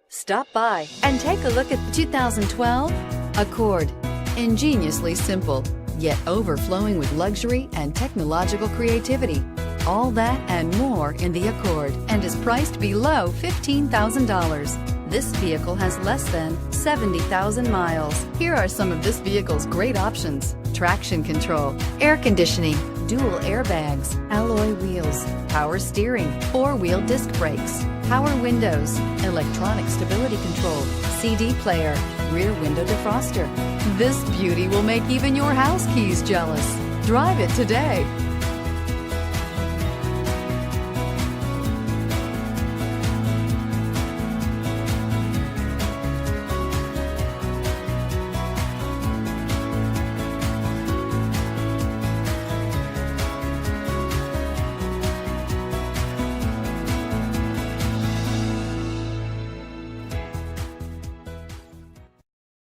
Stop by and take a look at the 2012 Accord. Ingeniously simple, yet overflowing with luxury and technological creativity. All that and more in the Accord, and is priced below $15,000. This vehicle has less than 70,000 miles. Here are some of this vehicle's great options: traction control, air conditioning, dual airbags, alloy wheels, power steering, four-wheel disc brakes, power windows, electronic stability control, CD player, rear window defroster. This beauty will make even your house keys jealous. Drive it today.